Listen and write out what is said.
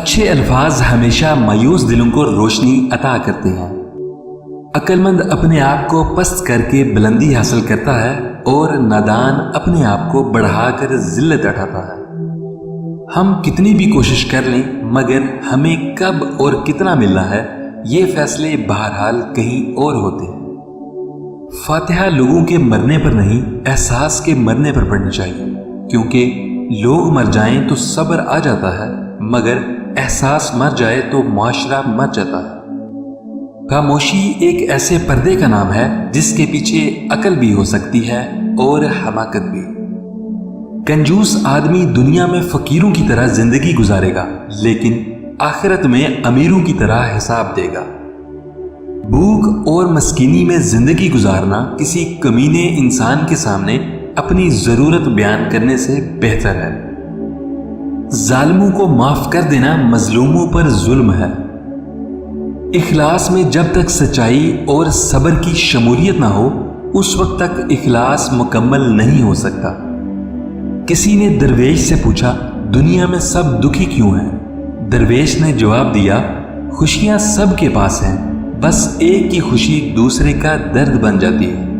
اچھے الفاظ ہمیشہ مایوس دلوں کو روشنی عطا کرتے ہیں۔ عقل مند اپنے آپ کو پست کر کے بلندی حاصل کرتا ہے اور نادان اپنے آپ کو بڑھا کر ذلت اٹھاتا ہے۔ ہم کتنی بھی کوشش کر لیں مگر ہمیں کب اور کتنا ملنا ہے یہ فیصلے بہرحال کہیں اور ہوتے ہیں۔ فاتحہ لوگوں کے مرنے پر نہیں، احساس کے مرنے پر پڑھنی چاہیے، کیونکہ لوگ مر جائیں تو صبر آ جاتا ہے مگر احساس مر جائے تو معاشرہ مر جاتا ہے۔ خاموشی ایک ایسے پردے کا نام ہے جس کے پیچھے عقل بھی ہو سکتی ہے اور حماقت بھی۔ کنجوس آدمی دنیا میں فقیروں کی طرح زندگی گزارے گا لیکن آخرت میں امیروں کی طرح حساب دے گا۔ بھوک اور مسکینی میں زندگی گزارنا کسی کمینے انسان کے سامنے اپنی ضرورت بیان کرنے سے بہتر ہے۔ ظالموں کو معاف کر دینا مظلوموں پر ظلم ہے۔ اخلاص میں جب تک سچائی اور صبر کی شمولیت نہ ہو اس وقت تک اخلاص مکمل نہیں ہو سکتا۔ کسی نے درویش سے پوچھا، دنیا میں سب دکھی کیوں ہیں؟ درویش نے جواب دیا، خوشیاں سب کے پاس ہیں، بس ایک کی خوشی دوسرے کا درد بن جاتی ہے۔